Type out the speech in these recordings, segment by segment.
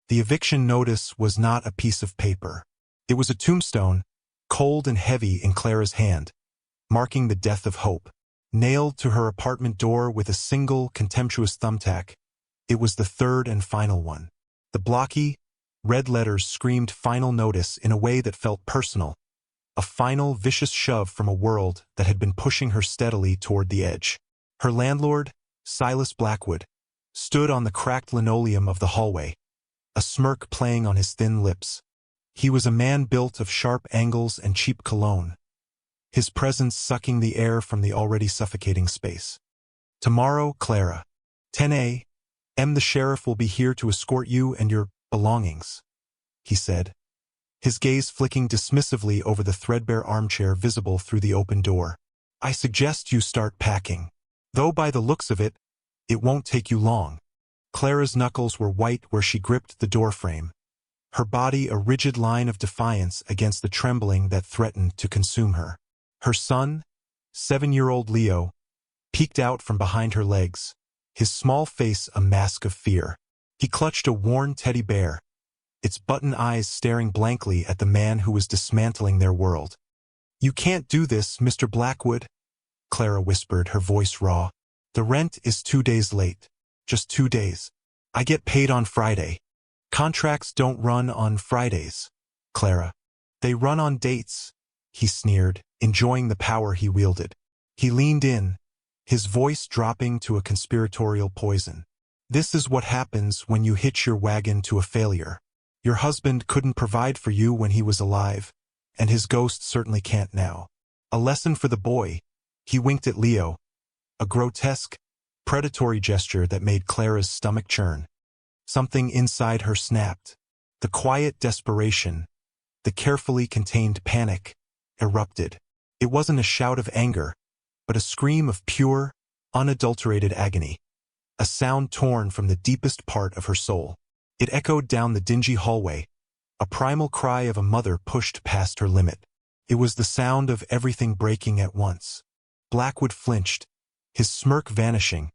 The eviction notice was not a piece of paper. It was a tombstone, cold and heavy in Clara's hand, marking the death of hope. Nailed to her apartment door with a single, contemptuous thumbtack, it was the third and final one. The blocky, red letters screamed final notice in a way that felt personal, a final, vicious shove from a world that had been pushing her steadily toward the edge. Her landlord, Silas Blackwood, stood on the cracked linoleum of the hallway, a smirk playing on his thin lips. He was a man built of sharp angles and cheap cologne, his presence sucking the air from the already suffocating space. "Tomorrow, Clara. 10 a.m. The sheriff will be here to escort you and your belongings," he said, his gaze flicking dismissively over the threadbare armchair visible through the open door. "I suggest you start packing. Though by the looks of it, it won't take you long." Clara's knuckles were white where she gripped the doorframe, her body a rigid line of defiance against the trembling that threatened to consume her. Her son, 7-year-old Leo, peeked out from behind her legs, his small face a mask of fear. He clutched a worn teddy bear, its button eyes staring blankly at the man who was dismantling their world. "You can't do this, Mr. Blackwood," Clara whispered, her voice raw. "The rent is 2 days late. Just 2 days. I get paid on Friday." "Contracts don't run on Fridays, Clara. They run on dates," he sneered, enjoying the power he wielded. He leaned in, his voice dropping to a conspiratorial poison. "This is what happens when you hitch your wagon to a failure. Your husband couldn't provide for you when he was alive, and his ghost certainly can't now. A lesson for the boy." He winked at Leo, a grotesque, predatory gesture that made Clara's stomach churn. Something inside her snapped. The quiet desperation, the carefully contained panic, erupted. It wasn't a shout of anger, but a scream of pure, unadulterated agony, a sound torn from the deepest part of her soul. It echoed down the dingy hallway, a primal cry of a mother pushed past her limit. It was the sound of everything breaking at once. Blackwood flinched, his smirk vanishing,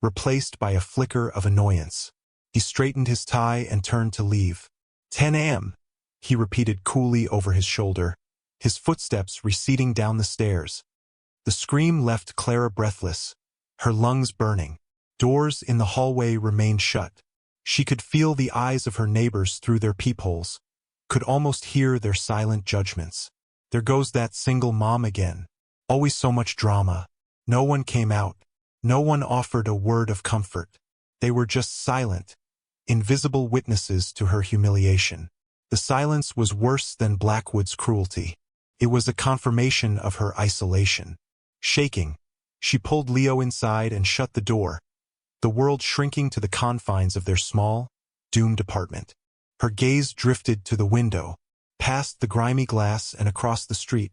replaced by a flicker of annoyance. He straightened his tie and turned to leave. 10 a.m., he repeated coolly over his shoulder, his footsteps receding down the stairs. The scream left Clara breathless, her lungs burning. Doors in the hallway remained shut. She could feel the eyes of her neighbors through their peepholes, could almost hear their silent judgments. There goes that single mom again. Always so much drama. No one came out. No one offered a word of comfort. They were just silent, invisible witnesses to her humiliation. The silence was worse than Blackwood's cruelty. It was a confirmation of her isolation. Shaking, she pulled Leo inside and shut the door, the world shrinking to the confines of their small, doomed apartment. Her gaze drifted to the window, past the grimy glass and across the street.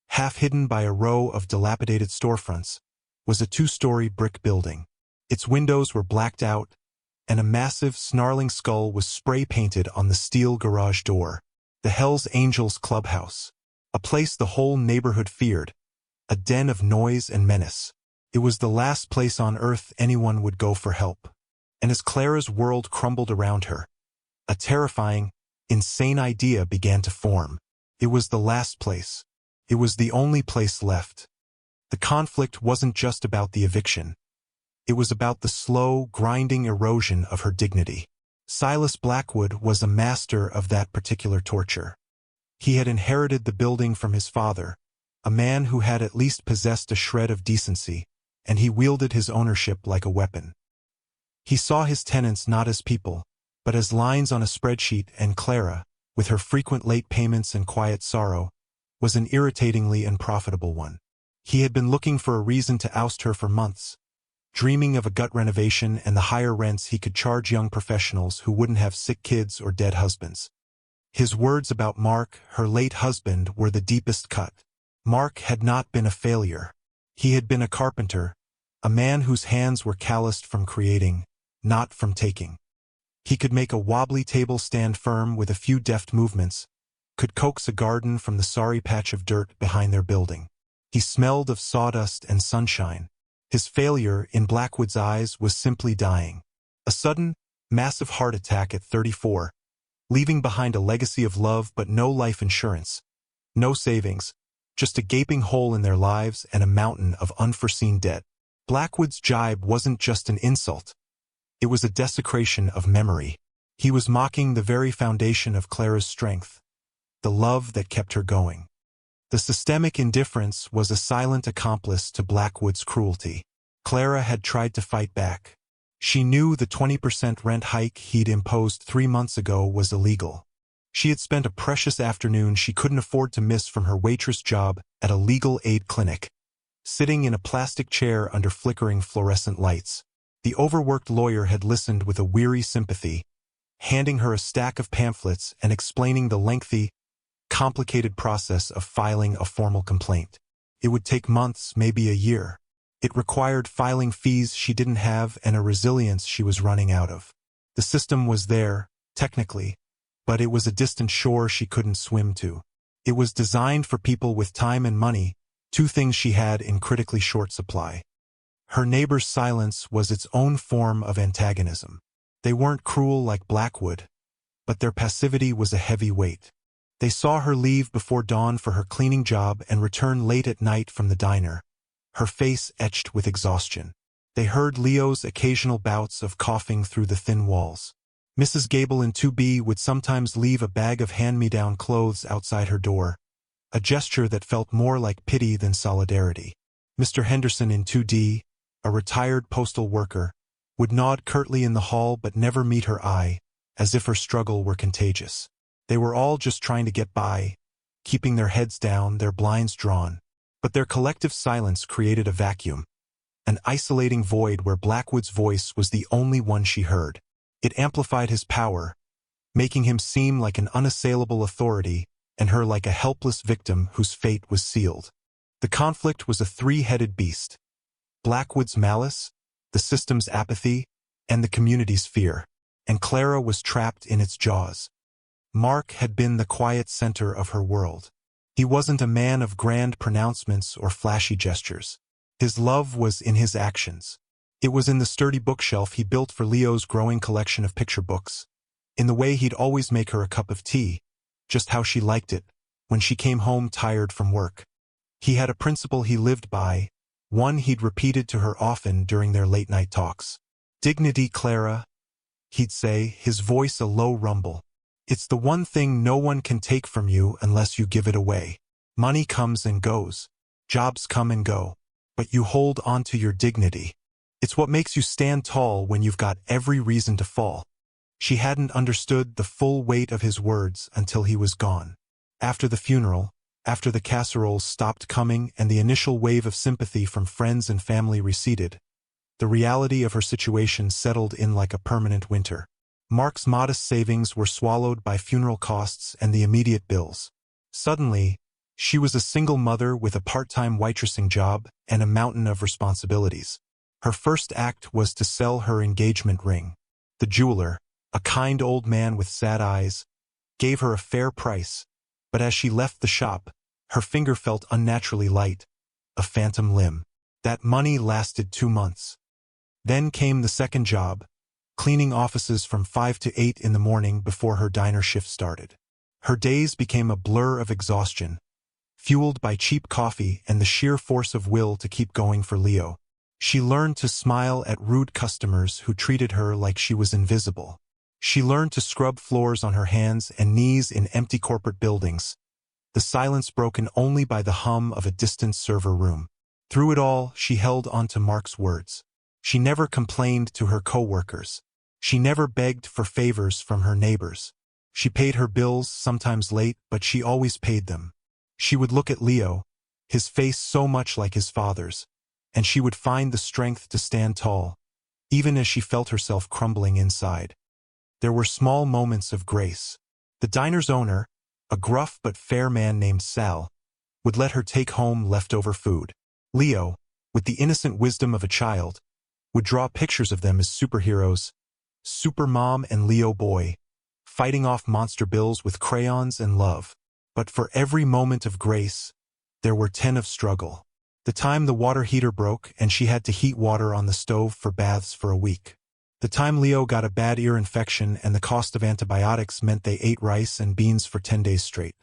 Half hidden by a row of dilapidated storefronts was a 2-story brick building. Its windows were blacked out, and a massive, snarling skull was spray-painted on the steel garage door. The Hells Angels Clubhouse. A place the whole neighborhood feared, a den of noise and menace. It was the last place on earth anyone would go for help. And as Clara's world crumbled around her, a terrifying, insane idea began to form. It was the last place. It was the only place left. The conflict wasn't just about the eviction. It was about the slow, grinding erosion of her dignity. Silas Blackwood was a master of that particular torture. He had inherited the building from his father, a man who had at least possessed a shred of decency, and he wielded his ownership like a weapon. He saw his tenants not as people, but as lines on a spreadsheet, and Clara, with her frequent late payments and quiet sorrow, was an irritatingly unprofitable one. He had been looking for a reason to oust her for months, dreaming of a gut renovation and the higher rents he could charge young professionals who wouldn't have sick kids or dead husbands. His words about Mark, her late husband, were the deepest cut. Mark had not been a failure. He had been a carpenter, a man whose hands were calloused from creating, not from taking. He could make a wobbly table stand firm with a few deft movements, could coax a garden from the sorry patch of dirt behind their building. He smelled of sawdust and sunshine. His failure, in Blackwood's eyes, was simply dying. A sudden, Massive heart attack at 34. Leaving behind a legacy of love but no life insurance. No savings. Just a gaping hole in their lives and a mountain of unforeseen debt. Blackwood's jibe wasn't just an insult. It was a desecration of memory. He was mocking the very foundation of Clara's strength, the love that kept her going. The systemic indifference was a silent accomplice to Blackwood's cruelty. Clara had tried to fight back. She knew the 20% rent hike he'd imposed 3 months ago was illegal. She had spent a precious afternoon she couldn't afford to miss from her waitress job at a legal aid clinic, sitting in a plastic chair under flickering fluorescent lights. The overworked lawyer had listened with a weary sympathy, handing her a stack of pamphlets and explaining the lengthy, complicated process of filing a formal complaint. It would take months, maybe a year. It required filing fees she didn't have and a resilience she was running out of. The system was there, technically, but it was a distant shore she couldn't swim to. It was designed for people with time and money, 2 things she had in critically short supply. Her neighbor's silence was its own form of antagonism. They weren't cruel like Blackwood, but their passivity was a heavy weight. They saw her leave before dawn for her cleaning job and return late at night from the diner, her face etched with exhaustion. They heard Leo's occasional bouts of coughing through the thin walls. Mrs. Gable in 2B would sometimes leave a bag of hand-me-down clothes outside her door, a gesture that felt more like pity than solidarity. Mr. Henderson in 2D, a retired postal worker, would nod curtly in the hall but never meet her eye, as if her struggle were contagious. They were all just trying to get by, keeping their heads down, their blinds drawn. But their collective silence created a vacuum, an isolating void where Blackwood's voice was the only one she heard. It amplified his power, making him seem like an unassailable authority and her like a helpless victim whose fate was sealed. The conflict was a 3-headed beast. Blackwood's malice, the system's apathy, and the community's fear. And Clara was trapped in its jaws. Mark had been the quiet center of her world. He wasn't a man of grand pronouncements or flashy gestures. His love was in his actions. It was in the sturdy bookshelf he built for Leo's growing collection of picture books, in the way he'd always make her a cup of tea, just how she liked it, when she came home tired from work. He had a principle he lived by, one he'd repeated to her often during their late-night talks. "Dignity, Clara," he'd say, his voice a low rumble. "It's the one thing no one can take from you unless you give it away. Money comes and goes. Jobs come and go. But you hold on to your dignity. It's what makes you stand tall when you've got every reason to fall." She hadn't understood the full weight of his words until he was gone. After the funeral, after the casseroles stopped coming and the initial wave of sympathy from friends and family receded, the reality of her situation settled in like a permanent winter. Mark's modest savings were swallowed by funeral costs and the immediate bills. Suddenly, she was a single mother with a part-time waitressing job and a mountain of responsibilities. Her first act was to sell her engagement ring. The jeweler, a kind old man with sad eyes, gave her a fair price, but as she left the shop, her finger felt unnaturally light, a phantom limb. That money lasted 2 months. Then came the second job, cleaning offices from 5 to 8 in the morning before her diner shift started. Her days became a blur of exhaustion, fueled by cheap coffee and the sheer force of will to keep going for Leo. She learned to smile at rude customers who treated her like she was invisible. She learned to scrub floors on her hands and knees in empty corporate buildings, the silence broken only by the hum of a distant server room. Through it all, she held on to Mark's words. She never complained to her co-workers. She never begged for favors from her neighbors. She paid her bills, sometimes late, but she always paid them. She would look at Leo, his face so much like his father's, and she would find the strength to stand tall, even as she felt herself crumbling inside. There were small moments of grace. The diner's owner, a gruff but fair man named Sal, would let her take home leftover food. Leo, with the innocent wisdom of a child, would draw pictures of them as superheroes, Supermom and Leo Boy, fighting off monster bills with crayons and love. But for every moment of grace, there were 10 of struggle. The time the water heater broke and she had to heat water on the stove for baths for a week. The time Leo got a bad ear infection and the cost of antibiotics meant they ate rice and beans for 10 days straight.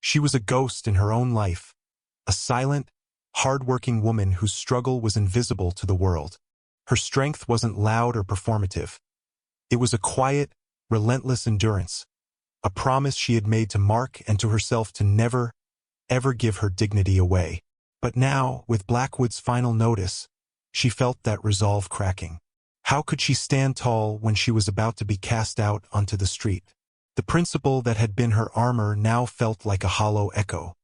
She was a ghost in her own life, a silent, hard-working woman whose struggle was invisible to the world. Her strength wasn't loud or performative. It was a quiet, relentless endurance, a promise she had made to Mark and to herself to never, ever give her dignity away. But now, with Blackwood's final notice, she felt that resolve cracking. How could she stand tall when she was about to be cast out onto the street? The principle that had been her armor now felt like a hollow echo.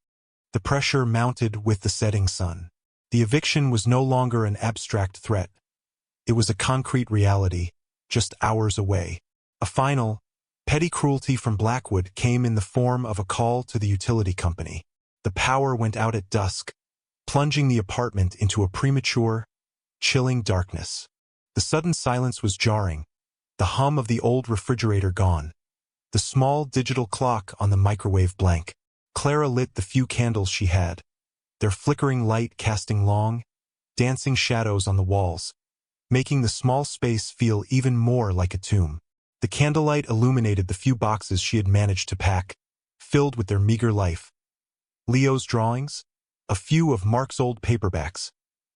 The pressure mounted with the setting sun. The eviction was no longer an abstract threat. It was a concrete reality, just hours away. A final, petty cruelty from Blackwood came in the form of a call to the utility company. The power went out at dusk, plunging the apartment into a premature, chilling darkness. The sudden silence was jarring, the hum of the old refrigerator gone, the small digital clock on the microwave blank. Clara lit the few candles she had, their flickering light casting long, dancing shadows on the walls, making the small space feel even more like a tomb. The candlelight illuminated the few boxes she had managed to pack, filled with their meager life. Leo's drawings, a few of Mark's old paperbacks,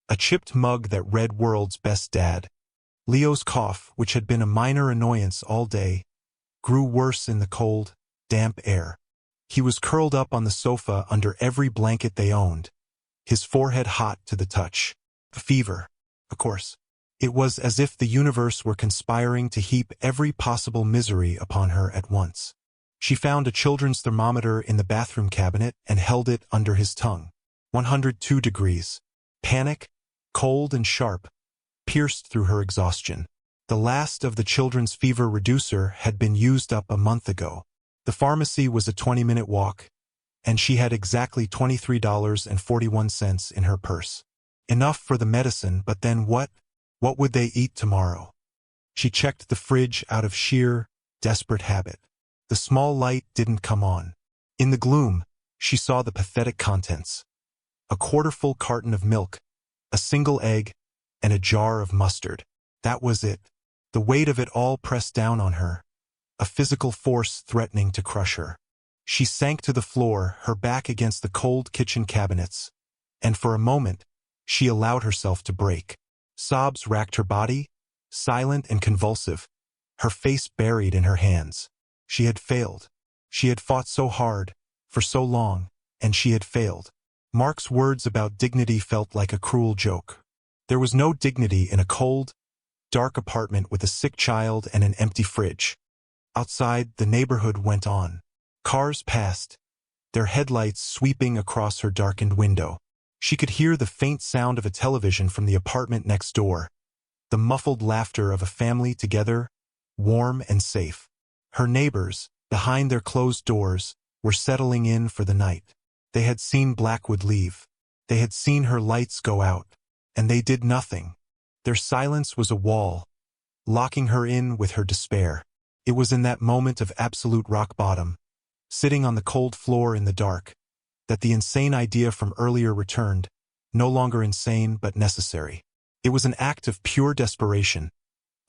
a chipped mug that read "World's Best Dad." Leo's cough, which had been a minor annoyance all day, grew worse in the cold, damp air. He was curled up on the sofa under every blanket they owned, his forehead hot to the touch. Fever, of course. It was as if the universe were conspiring to heap every possible misery upon her at once. She found a children's thermometer in the bathroom cabinet and held it under his tongue. 102 degrees. Panic, cold and sharp, pierced through her exhaustion. The last of the children's fever reducer had been used up a month ago. The pharmacy was a 20-minute walk, and she had exactly $23.41 in her purse. Enough for the medicine, but then what? What would they eat tomorrow? She checked the fridge out of sheer, desperate habit. The small light didn't come on. In the gloom, she saw the pathetic contents. A quarter-full carton of milk, a single egg, and a jar of mustard. That was it. The weight of it all pressed down on her, a physical force threatening to crush her. She sank to the floor, her back against the cold kitchen cabinets, and for a moment, she allowed herself to break. Sobs racked her body, silent and convulsive, her face buried in her hands. She had failed. She had fought so hard, for so long, and she had failed. Mark's words about dignity felt like a cruel joke. There was no dignity in a cold, dark apartment with a sick child and an empty fridge. Outside, the neighborhood went on. Cars passed, their headlights sweeping across her darkened window. She could hear the faint sound of a television from the apartment next door, the muffled laughter of a family together, warm and safe. Her neighbors, behind their closed doors, were settling in for the night. They had seen Blackwood leave. They had seen her lights go out, and they did nothing. Their silence was a wall, locking her in with her despair. It was in that moment of absolute rock bottom, sitting on the cold floor in the dark, that the insane idea from earlier returned, no longer insane but necessary. It was an act of pure desperation,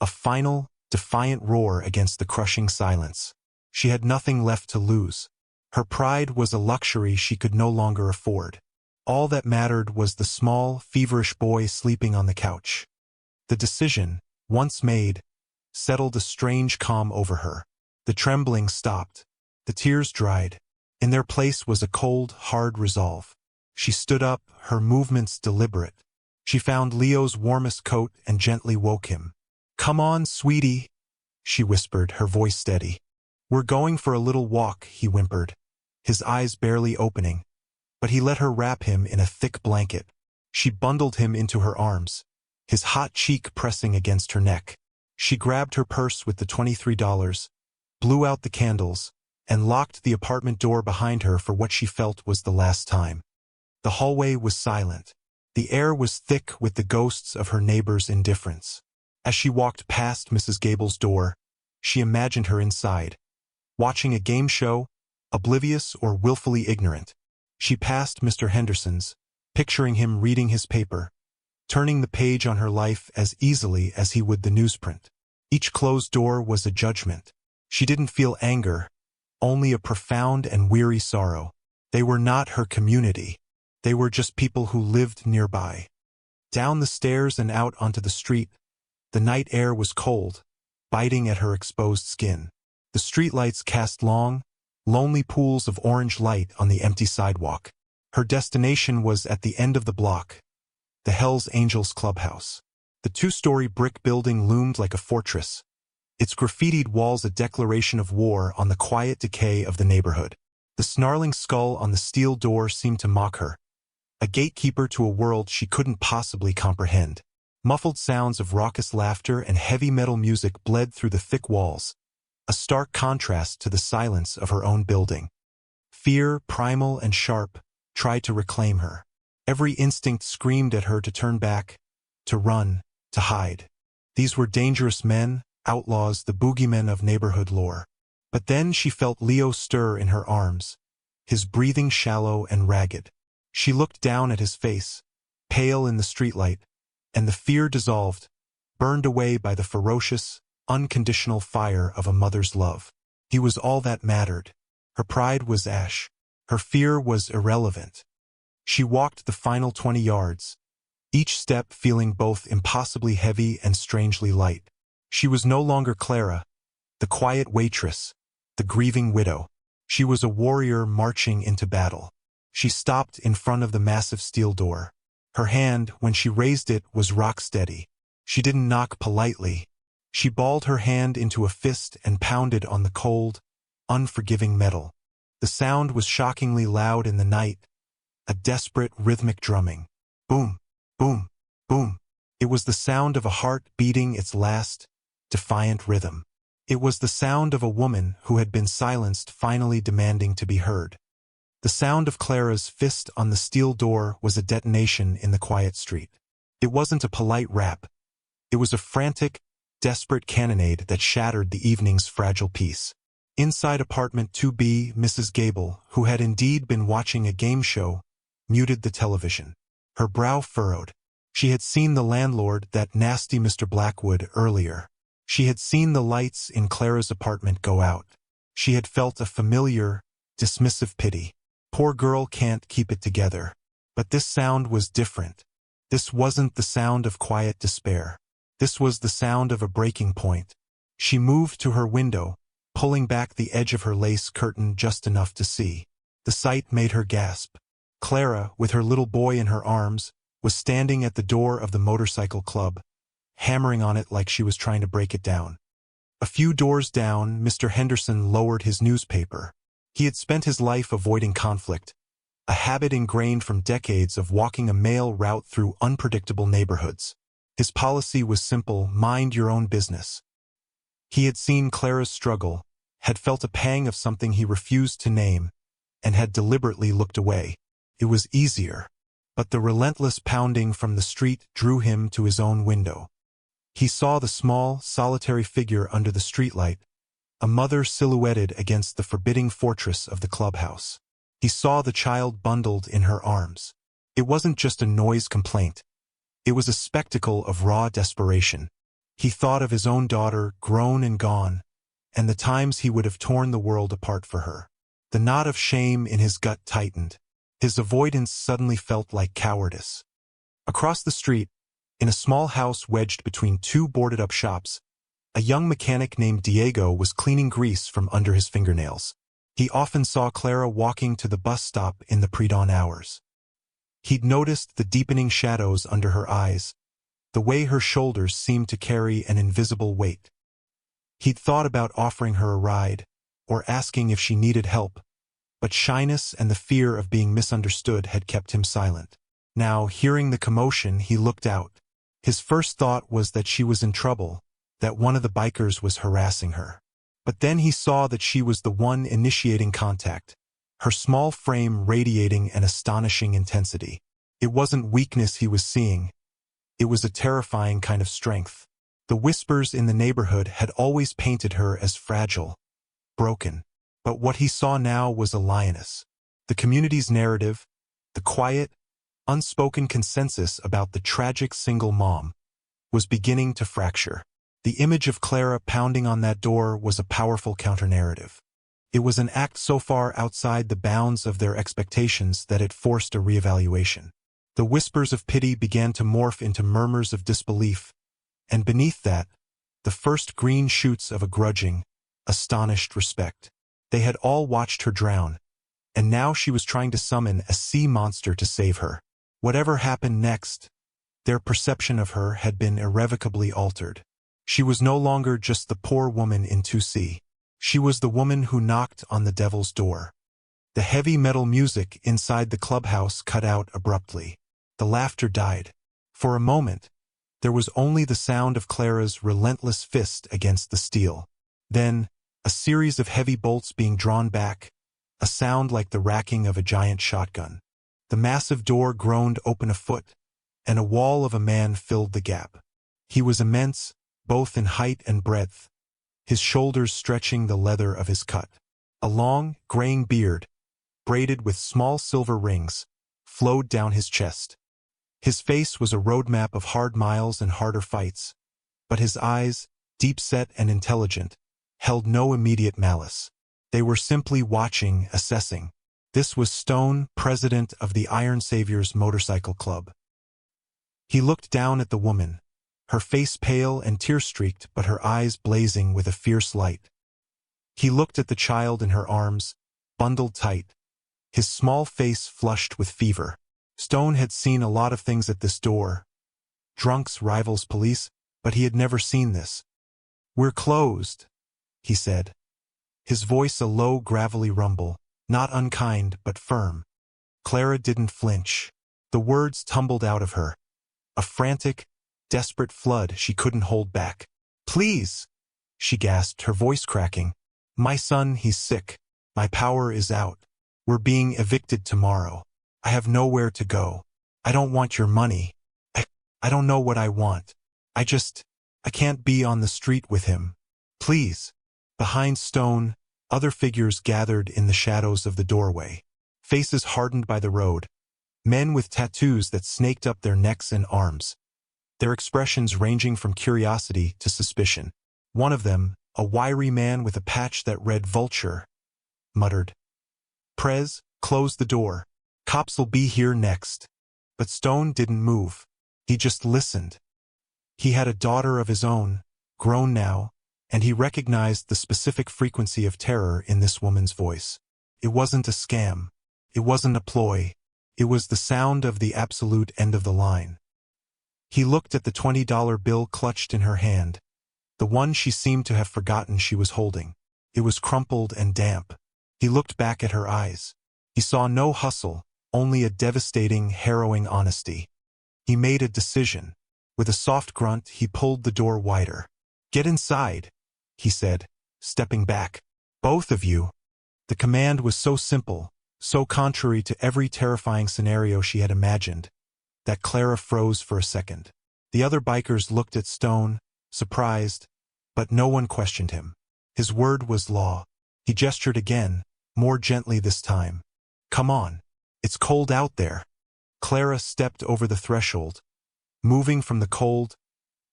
a final, defiant roar against the crushing silence. She had nothing left to lose. Her pride was a luxury she could no longer afford. All that mattered was the small, feverish boy sleeping on the couch. The decision, once made, settled a strange calm over her. The trembling stopped. The tears dried. In their place was a cold, hard resolve. She stood up, her movements deliberate. She found Leo's warmest coat and gently woke him. "Come on, sweetie," she whispered, her voice steady. "We're going for a little walk," he whimpered, his eyes barely opening, but he let her wrap him in a thick blanket. She bundled him into her arms, his hot cheek pressing against her neck. She grabbed her purse with the $23, blew out the candles, and locked the apartment door behind her for what she felt was the last time. The hallway was silent. The air was thick with the ghosts of her neighbors' indifference. As she walked past Mrs. Gable's door, she imagined her inside, watching a game show, oblivious or willfully ignorant. She passed Mr. Henderson's, picturing him reading his paper, turning the page on her life as easily as he would the newsprint. Each closed door was a judgment. She didn't feel anger, only a profound and weary sorrow. They were not her community. They were just people who lived nearby. Down the stairs and out onto the street, the night air was cold, biting at her exposed skin. The streetlights cast long, lonely pools of orange light on the empty sidewalk. Her destination was at the end of the block, the Hells Angels clubhouse. The two-story brick building loomed like a fortress, its graffitied walls a declaration of war on the quiet decay of the neighborhood. The snarling skull on the steel door seemed to mock her, a gatekeeper to a world she couldn't possibly comprehend. Muffled sounds of raucous laughter and heavy metal music bled through the thick walls, a stark contrast to the silence of her own building. Fear, primal and sharp, tried to reclaim her. Every instinct screamed at her to turn back, to run, to hide. These were dangerous men, outlaws, the boogeymen of neighborhood lore. But then she felt Leo stir in her arms, his breathing shallow and ragged. She looked down at his face, pale in the streetlight, and the fear dissolved, burned away by the ferocious, unconditional fire of a mother's love. He was all that mattered. Her pride was ash. Her fear was irrelevant. She walked the final 20 yards, each step feeling both impossibly heavy and strangely light. She was no longer Clara, the quiet waitress, the grieving widow. She was a warrior marching into battle. She stopped in front of the massive steel door. Her hand, when she raised it, was rock steady. She didn't knock politely. She balled her hand into a fist and pounded on the cold, unforgiving metal. The sound was shockingly loud in the night, a desperate rhythmic drumming. Boom, boom, boom. It was the sound of a heart beating its last, defiant rhythm. It was the sound of a woman who had been silenced finally demanding to be heard. The sound of Clara's fist on the steel door was a detonation in the quiet street. It wasn't a polite rap. It was a frantic, desperate cannonade that shattered the evening's fragile peace. Inside apartment 2B, Mrs. Gable, who had indeed been watching a game show, muted the television. Her brow furrowed. She had seen the landlord, that nasty Mr. Blackwood, earlier. She had seen the lights in Clara's apartment go out. She had felt a familiar, dismissive pity. Poor girl can't keep it together. But this sound was different. This wasn't the sound of quiet despair. This was the sound of a breaking point. She moved to her window, pulling back the edge of her lace curtain just enough to see. The sight made her gasp. Clara, with her little boy in her arms, was standing at the door of the motorcycle club, hammering on it like she was trying to break it down. A few doors down, Mr. Henderson lowered his newspaper. He had spent his life avoiding conflict, a habit ingrained from decades of walking a mail route through unpredictable neighborhoods. His policy was simple: mind your own business. He had seen Clara's struggle, had felt a pang of something he refused to name, and had deliberately looked away. It was easier, but the relentless pounding from the street drew him to his own window. He saw the small, solitary figure under the streetlight, a mother silhouetted against the forbidding fortress of the clubhouse. He saw the child bundled in her arms. It wasn't just a noise complaint. It was a spectacle of raw desperation. He thought of his own daughter, grown and gone, and the times he would have torn the world apart for her. The knot of shame in his gut tightened. His avoidance suddenly felt like cowardice. Across the street, in a small house wedged between two boarded-up shops, a young mechanic named Diego was cleaning grease from under his fingernails. He often saw Clara walking to the bus stop in the pre-dawn hours. He'd noticed the deepening shadows under her eyes, the way her shoulders seemed to carry an invisible weight. He'd thought about offering her a ride, or asking if she needed help, but shyness and the fear of being misunderstood had kept him silent. Now, hearing the commotion, he looked out. His first thought was that she was in trouble, that one of the bikers was harassing her. But then he saw that she was the one initiating contact, her small frame radiating an astonishing intensity. It wasn't weakness he was seeing. It was a terrifying kind of strength. The whispers in the neighborhood had always painted her as fragile, broken. But what he saw now was a lioness. The community's narrative, the quiet, unspoken consensus about the tragic single mom, was beginning to fracture. The image of Clara pounding on that door was a powerful counter-narrative. It was an act so far outside the bounds of their expectations that it forced a reevaluation. The whispers of pity began to morph into murmurs of disbelief, and beneath that, the first green shoots of a grudging, astonished respect. They had all watched her drown, and now she was trying to summon a sea monster to save her. Whatever happened next, their perception of her had been irrevocably altered. She was no longer just the poor woman in 2C. She was the woman who knocked on the devil's door. The heavy metal music inside the clubhouse cut out abruptly. The laughter died. For a moment, there was only the sound of Clara's relentless fist against the steel. Then, a series of heavy bolts being drawn back, a sound like the racking of a giant shotgun. The massive door groaned open a foot, and a wall of a man filled the gap. He was immense, both in height and breadth, his shoulders stretching the leather of his cut. A long, graying beard, braided with small silver rings, flowed down his chest. His face was a roadmap of hard miles and harder fights, but his eyes, deep-set and intelligent, held no immediate malice. They were simply watching, assessing. This was Stone, president of the Iron Saviors Motorcycle Club. He looked down at the woman, her face pale and tear-streaked but her eyes blazing with a fierce light. He looked at the child in her arms, bundled tight, his small face flushed with fever. Stone had seen a lot of things at this door. Drunks, rivals, police, but he had never seen this. "We're closed," he said. His voice a low, gravelly rumble, not unkind but firm. Clara didn't flinch. The words tumbled out of her. A frantic, desperate flood she couldn't hold back. "Please," she gasped, her voice cracking. "My son, he's sick. My power is out. We're being evicted tomorrow. I have nowhere to go. I don't want your money. I don't know what I want. I can't be on the street with him. Please." Behind Stone, other figures gathered in the shadows of the doorway. Faces hardened by the road. Men with tattoos that snaked up their necks and arms. Their expressions ranging from curiosity to suspicion. One of them, a wiry man with a patch that read Vulture, muttered, "Prez, close the door. Cops'll be here next." But Stone didn't move. He just listened. He had a daughter of his own, grown now, and he recognized the specific frequency of terror in this woman's voice. It wasn't a scam. It wasn't a ploy. It was the sound of the absolute end of the line. He looked at the $20 bill clutched in her hand, the one she seemed to have forgotten she was holding. It was crumpled and damp. He looked back at her eyes. He saw no hustle, only a devastating, harrowing honesty. He made a decision. With a soft grunt, he pulled the door wider. "Get inside," he said, stepping back. "Both of you." The command was so simple, so contrary to every terrifying scenario she had imagined, that Clara froze for a second. The other bikers looked at Stone, surprised, but no one questioned him. His word was law. He gestured again, more gently this time. "Come on. It's cold out there." Clara stepped over the threshold, moving from the cold,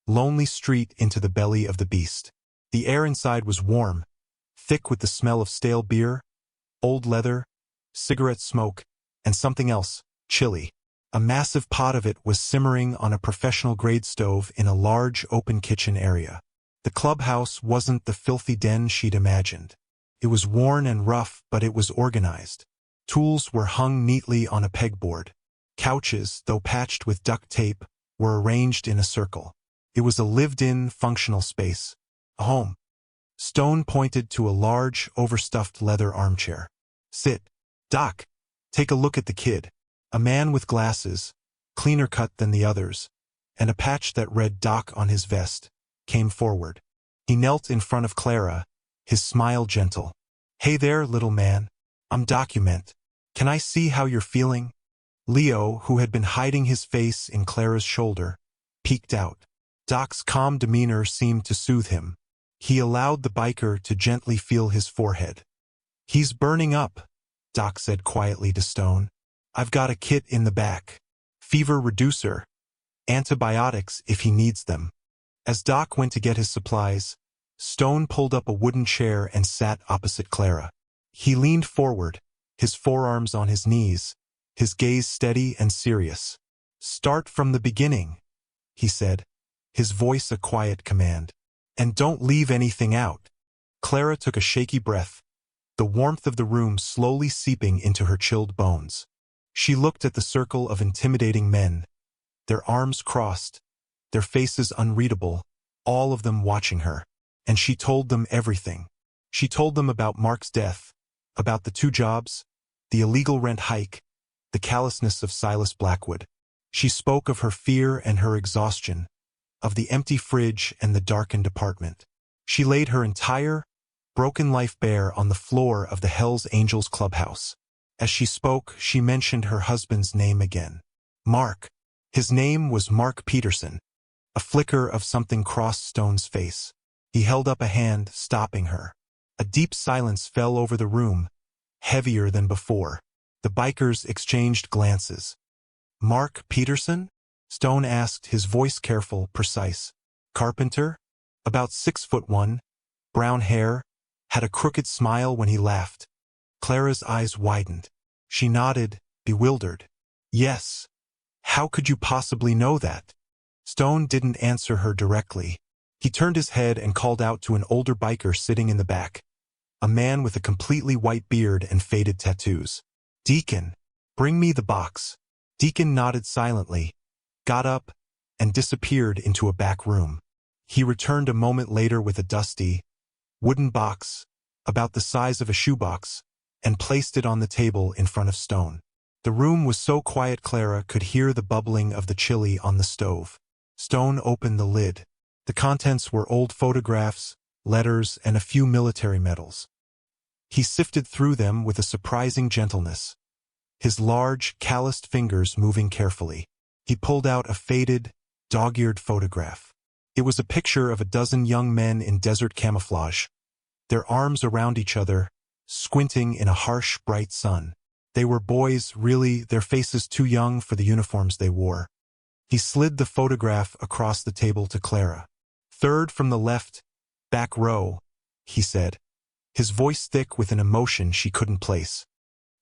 lonely street into the belly of the beast. The air inside was warm, thick with the smell of stale beer, old leather, cigarette smoke, and something else, chili. A massive pot of it was simmering on a professional-grade stove in a large open kitchen area. The clubhouse wasn't the filthy den she'd imagined. It was worn and rough, but it was organized. Tools were hung neatly on a pegboard. Couches, though patched with duct tape, were arranged in a circle. It was a lived-in, functional space. A home. Stone pointed to a large, overstuffed leather armchair. "Sit. Doc, take a look at the kid." A man with glasses, cleaner cut than the others, and a patch that read Doc on his vest, came forward. He knelt in front of Clara, his smile gentle. "Hey there, little man. I'm Document. Can I see how you're feeling?" Leo, who had been hiding his face in Clara's shoulder, peeked out. Doc's calm demeanor seemed to soothe him. He allowed the biker to gently feel his forehead. "He's burning up," Doc said quietly to Stone. "I've got a kit in the back. Fever reducer. Antibiotics if he needs them." As Doc went to get his supplies, Stone pulled up a wooden chair and sat opposite Clara. He leaned forward, his forearms on his knees, his gaze steady and serious. "Start from the beginning," he said, his voice a quiet command. "And don't leave anything out." Clara took a shaky breath, the warmth of the room slowly seeping into her chilled bones. She looked at the circle of intimidating men, their arms crossed, their faces unreadable, all of them watching her. And she told them everything. She told them about Mark's death, about the 2 jobs, the illegal rent hike, the callousness of Silas Blackwood. She spoke of her fear and her exhaustion, of the empty fridge and the darkened apartment. She laid her entire, broken life bare on the floor of the Hells Angels clubhouse. As she spoke, she mentioned her husband's name again. Mark. His name was Mark Peterson. A flicker of something crossed Stone's face. He held up a hand, stopping her. A deep silence fell over the room, heavier than before. The bikers exchanged glances. "Mark Peterson?" Stone asked, his voice careful, precise. "Carpenter? About 6'1", brown hair, had a crooked smile when he laughed." Clara's eyes widened. She nodded, bewildered. "Yes. How could you possibly know that?" Stone didn't answer her directly. He turned his head and called out to an older biker sitting in the back, a man with a completely white beard and faded tattoos. "Deacon, bring me the box." Deacon nodded silently, got up, and disappeared into a back room. He returned a moment later with a dusty, wooden box, about the size of a shoebox, and placed it on the table in front of Stone. The room was so quiet Clara could hear the bubbling of the chili on the stove. Stone opened the lid. The contents were old photographs, letters, and a few military medals. He sifted through them with a surprising gentleness, his large, calloused fingers moving carefully. He pulled out a faded, dog-eared photograph. It was a picture of a dozen young men in desert camouflage, their arms around each other, squinting in a harsh, bright sun. They were boys, really, their faces too young for the uniforms they wore. He slid the photograph across the table to Clara. "Third from the left, back row," he said, his voice thick with an emotion she couldn't place.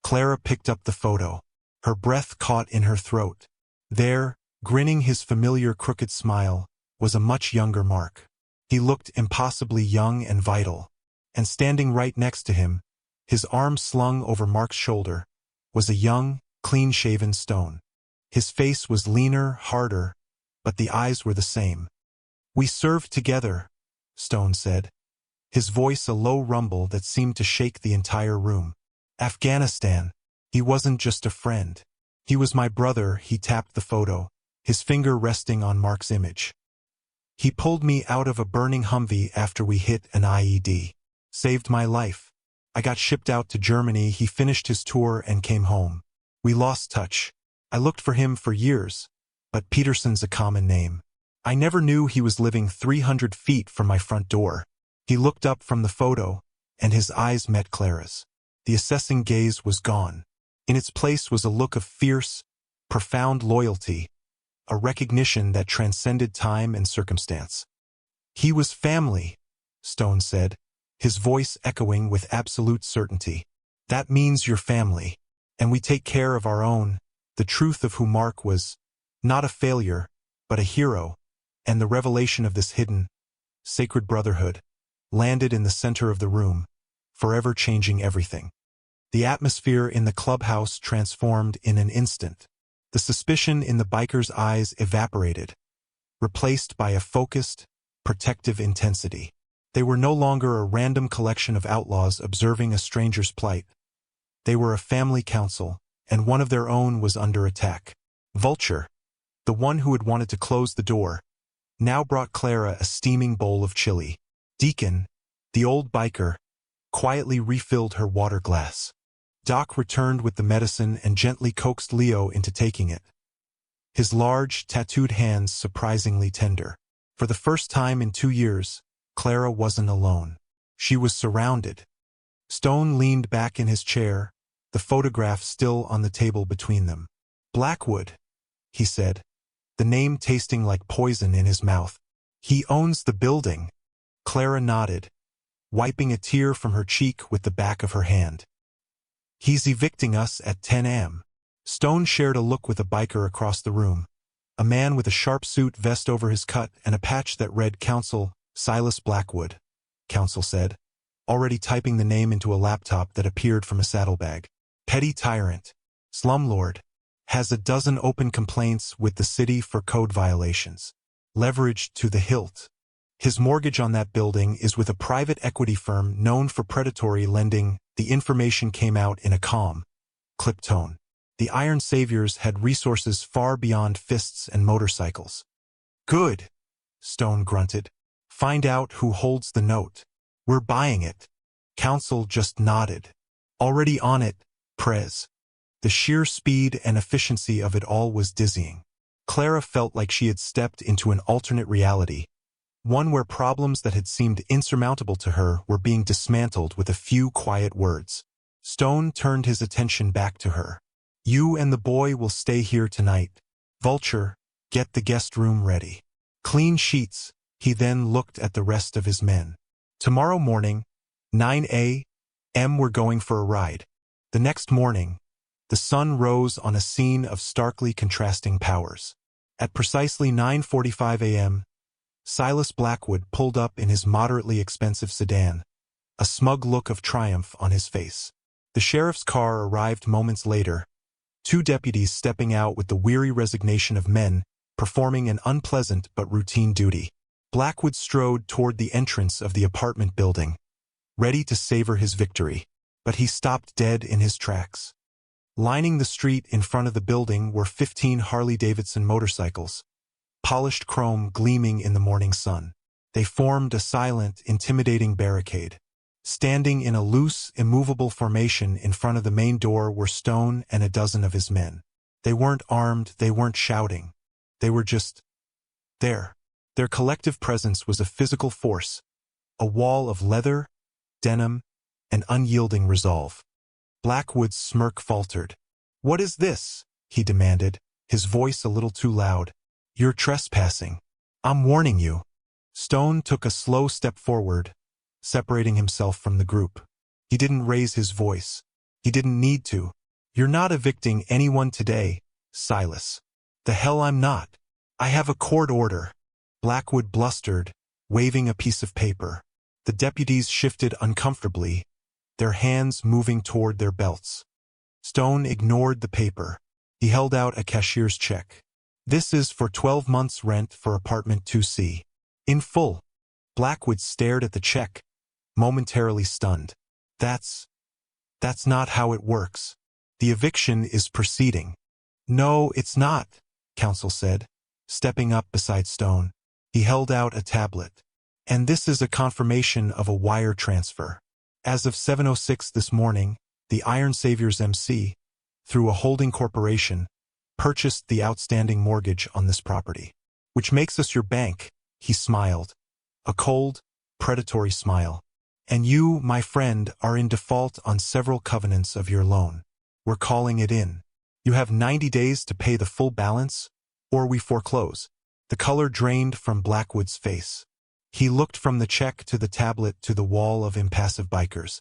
Clara picked up the photo. Her breath caught in her throat. There, grinning his familiar crooked smile, was a much younger Mark. He looked impossibly young and vital. And standing right next to him, his arm slung over Mark's shoulder, was a young, clean-shaven Stone. His face was leaner, harder, but the eyes were the same. "We served together," Stone said, his voice a low rumble that seemed to shake the entire room. "Afghanistan. He wasn't just a friend. He was my brother." He tapped the photo, his finger resting on Mark's image. "He pulled me out of a burning Humvee after we hit an IED. Saved my life. I got shipped out to Germany. He finished his tour and came home. We lost touch. I looked for him for years, but Peterson's a common name. I never knew he was living 300 feet from my front door." He looked up from the photo, and his eyes met Clara's. The assessing gaze was gone. In its place was a look of fierce, profound loyalty, a recognition that transcended time and circumstance. "He was family," Stone said, his voice echoing with absolute certainty. "That means your family, and we take care of our own." The truth of who Mark was, not a failure, but a hero, and the revelation of this hidden, sacred brotherhood, landed in the center of the room, forever changing everything. The atmosphere in the clubhouse transformed in an instant. The suspicion in the biker's eyes evaporated, replaced by a focused, protective intensity. They were no longer a random collection of outlaws observing a stranger's plight. They were a family council, and one of their own was under attack. Vulture, the one who had wanted to close the door, now brought Clara a steaming bowl of chili. Deacon, the old biker, quietly refilled her water glass. Doc returned with the medicine and gently coaxed Leo into taking it, his large, tattooed hands surprisingly tender. For the first time in 2 years, Clara wasn't alone. She was surrounded. Stone leaned back in his chair, the photograph still on the table between them. "Blackwood," he said, the name tasting like poison in his mouth. He owns the building. Clara nodded, wiping a tear from her cheek with the back of her hand. He's evicting us at 10 a.m. Stone shared a look with a biker across the room, a man with a sharp suit vest over his cut and a patch that read Counsel, Silas Blackwood, Counsel said, already typing the name into a laptop that appeared from a saddlebag. Petty tyrant, slumlord, has a dozen open complaints with the city for code violations. Leveraged to the hilt. His mortgage on that building is with a private equity firm known for predatory lending. The information came out in a calm, clipped tone. The Iron Saviors had resources far beyond fists and motorcycles. Good, Stone grunted. Find out who holds the note. We're buying it. Counsel just nodded. Already on it, Prez. The sheer speed and efficiency of it all was dizzying. Clara felt like she had stepped into an alternate reality, one where problems that had seemed insurmountable to her were being dismantled with a few quiet words. Stone turned his attention back to her. You and the boy will stay here tonight. Vulture, get the guest room ready. Clean sheets. He then looked at the rest of his men. Tomorrow morning, 9 a.m. we're going for a ride. The next morning, the sun rose on a scene of starkly contrasting powers. At precisely 9:45 a.m., Silas Blackwood pulled up in his moderately expensive sedan, a smug look of triumph on his face. The sheriff's car arrived moments later, two deputies stepping out with the weary resignation of men performing an unpleasant but routine duty. Blackwood strode toward the entrance of the apartment building, ready to savor his victory, but he stopped dead in his tracks. Lining the street in front of the building were 15 Harley-Davidson motorcycles, polished chrome gleaming in the morning sun. They formed a silent, intimidating barricade. Standing in a loose, immovable formation in front of the main door were Stone and a dozen of his men. They weren't armed, they weren't shouting. They were just there. Their collective presence was a physical force, a wall of leather, denim, and unyielding resolve. Blackwood's smirk faltered. What is this? He demanded, his voice a little too loud. You're trespassing. I'm warning you. Stone took a slow step forward, separating himself from the group. He didn't raise his voice. He didn't need to. You're not evicting anyone today, Silas. The hell I'm not. I have a court order. Blackwood blustered, waving a piece of paper. The deputies shifted uncomfortably, their hands moving toward their belts. Stone ignored the paper. He held out a cashier's check. This is for 12 months' rent for apartment 2C. In full. Blackwood stared at the check, momentarily stunned. That's not how it works. The eviction is proceeding. No, it's not, Counsel said, stepping up beside Stone. He held out a tablet. And this is a confirmation of a wire transfer. As of 7:06 this morning, the Iron Saviors MC, through a holding corporation, purchased the outstanding mortgage on this property. Which makes us your bank, he smiled. A cold, predatory smile. And you, my friend, are in default on several covenants of your loan. We're calling it in. You have 90 days to pay the full balance, or we foreclose. The color drained from Blackwood's face. He looked from the check to the tablet to the wall of impassive bikers.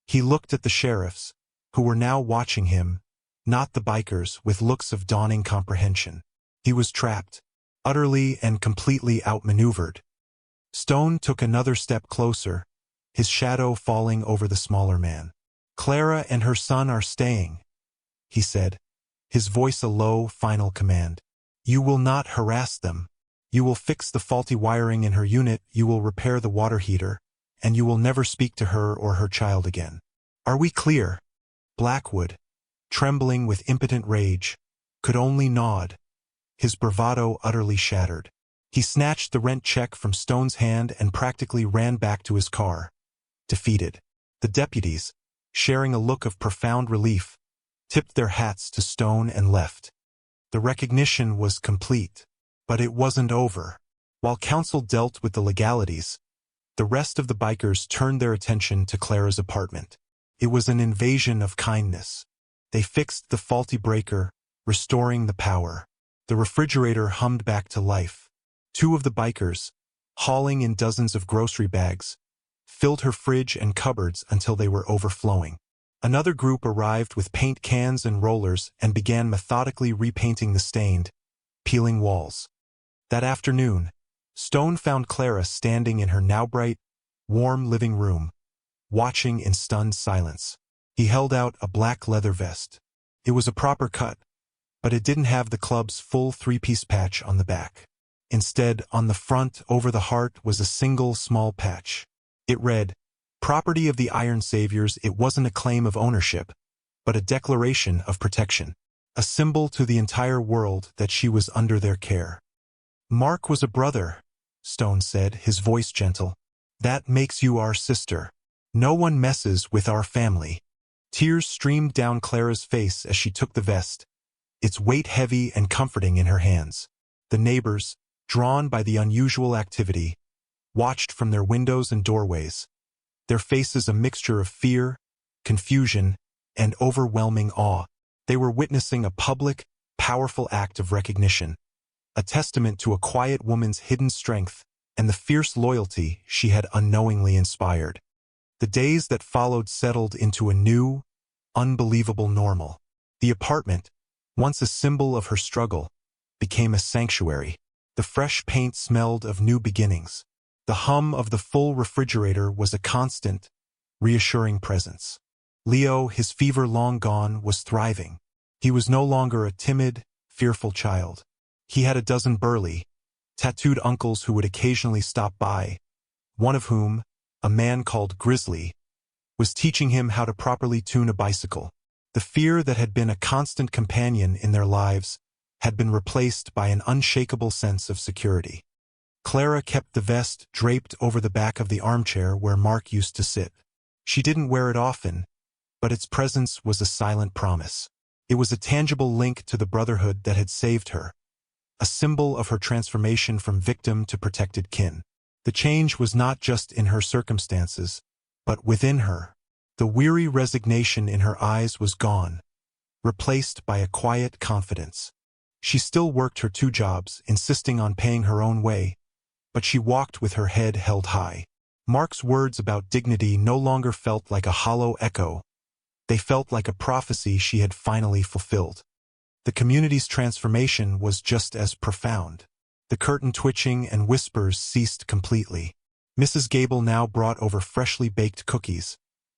He looked at the sheriffs, who were now watching him, not the bikers, with looks of dawning comprehension. He was trapped, utterly and completely outmaneuvered. Stone took another step closer, his shadow falling over the smaller man. Clara and her son are staying, he said, his voice a low, final command. You will not harass them. You will fix the faulty wiring in her unit, you will repair the water heater, and you will never speak to her or her child again. Are we clear? Blackwood, trembling with impotent rage, could only nod, his bravado utterly shattered. He snatched the rent check from Stone's hand and practically ran back to his car, defeated. The deputies, sharing a look of profound relief, tipped their hats to Stone and left. The recognition was complete, but it wasn't over. While counsel dealt with the legalities, the rest of the bikers turned their attention to Clara's apartment. It was an invasion of kindness. They fixed the faulty breaker, restoring the power. The refrigerator hummed back to life. Two of the bikers, hauling in dozens of grocery bags, filled her fridge and cupboards until they were overflowing. Another group arrived with paint cans and rollers and began methodically repainting the stained, peeling walls. That afternoon, Stone found Clara standing in her now bright, warm living room, watching in stunned silence. He held out a black leather vest. It was a proper cut, but it didn't have the club's full three-piece patch on the back. Instead, on the front over the heart was a single small patch. It read, "Property of the Iron Saviors." It wasn't a claim of ownership, but a declaration of protection, a symbol to the entire world that she was under their care. "Mark was a brother," Stone said, his voice gentle. "That makes you our sister. No one messes with our family." Tears streamed down Clara's face as she took the vest, its weight heavy and comforting in her hands. The neighbors, drawn by the unusual activity, watched from their windows and doorways, their faces a mixture of fear, confusion, and overwhelming awe. They were witnessing a public, powerful act of recognition, a testament to a quiet woman's hidden strength and the fierce loyalty she had unknowingly inspired. The days that followed settled into a new, unbelievable normal. The apartment, once a symbol of her struggle, became a sanctuary. The fresh paint smelled of new beginnings. The hum of the full refrigerator was a constant, reassuring presence. Leo, his fever long gone, was thriving. He was no longer a timid, fearful child. He had a dozen burly, tattooed uncles who would occasionally stop by, one of whom, a man called Grizzly, was teaching him how to properly tune a bicycle. The fear that had been a constant companion in their lives had been replaced by an unshakable sense of security. Clara kept the vest draped over the back of the armchair where Mark used to sit. She didn't wear it often, but its presence was a silent promise. It was a tangible link to the brotherhood that had saved her, a symbol of her transformation from victim to protected kin. The change was not just in her circumstances, but within her. The weary resignation in her eyes was gone, replaced by a quiet confidence. She still worked her 2 jobs, insisting on paying her own way, but she walked with her head held high. Mark's words about dignity no longer felt like a hollow echo. They felt like a prophecy she had finally fulfilled. The community's transformation was just as profound. The curtain twitching and whispers ceased completely. Mrs. Gable now brought over freshly baked cookies,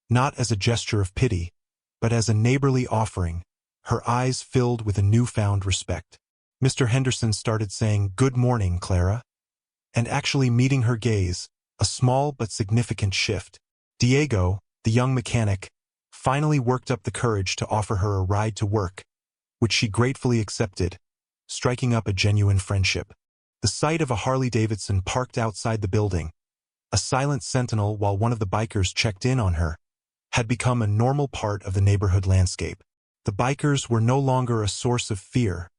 not as a gesture of pity, but as a neighborly offering, her eyes filled with a newfound respect. Mr. Henderson started saying, "Good morning, Clara," and actually meeting her gaze, a small but significant shift. Diego, the young mechanic, finally worked up the courage to offer her a ride to work, which she gratefully accepted, striking up a genuine friendship. The sight of a Harley-Davidson parked outside the building, a silent sentinel while one of the bikers checked in on her, had become a normal part of the neighborhood landscape. The bikers were no longer a source of fear.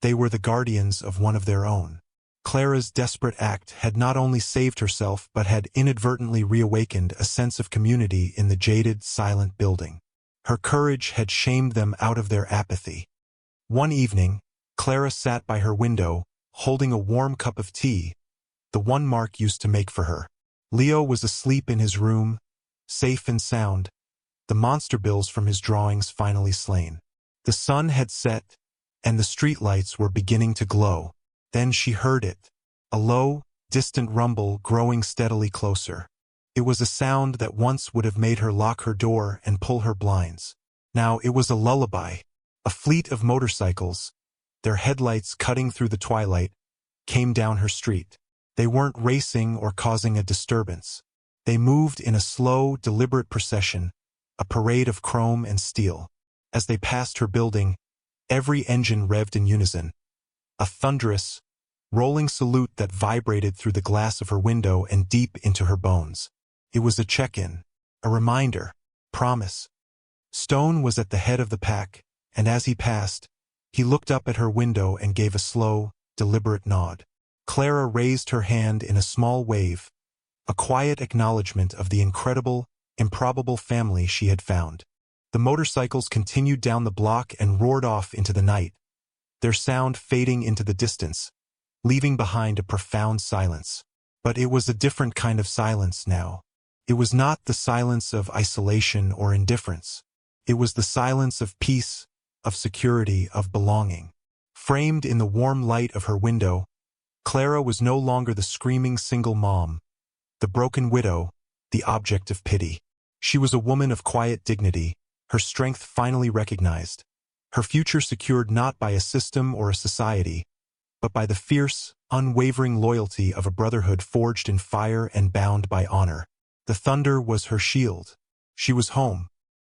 They were the guardians of one of their own. Clara's desperate act had not only saved herself but had inadvertently reawakened a sense of community in the jaded, silent building. Her courage had shamed them out of their apathy. One evening, Clara sat by her window, holding a warm cup of tea, the one Mark used to make for her. Leo was asleep in his room, safe and sound, the monster bills from his drawings finally slain. The sun had set, and the streetlights were beginning to glow. Then she heard it, a low, distant rumble growing steadily closer. It was a sound that once would have made her lock her door and pull her blinds. Now it was a lullaby. A fleet of motorcycles, their headlights cutting through the twilight, came down her street. They weren't racing or causing a disturbance. They moved in a slow, deliberate procession, a parade of chrome and steel. As they passed her building, every engine revved in unison, a thunderous, rolling salute that vibrated through the glass of her window and deep into her bones. It was a check-in, a reminder, promise. Stone was at the head of the pack, and as he passed, he looked up at her window and gave a slow, deliberate nod. Clara raised her hand in a small wave, a quiet acknowledgement of the incredible, improbable family she had found. The motorcycles continued down the block and roared off into the night, their sound fading into the distance, leaving behind a profound silence. But it was a different kind of silence now. It was not the silence of isolation or indifference. It was the silence of peace, of security, of belonging. Framed in the warm light of her window, Clara was no longer the screaming single mom, the broken widow, the object of pity. She was a woman of quiet dignity, her strength finally recognized, her future secured not by a system or a society, but by the fierce, unwavering loyalty of a brotherhood forged in fire and bound by honor. The thunder was her shield. She was home,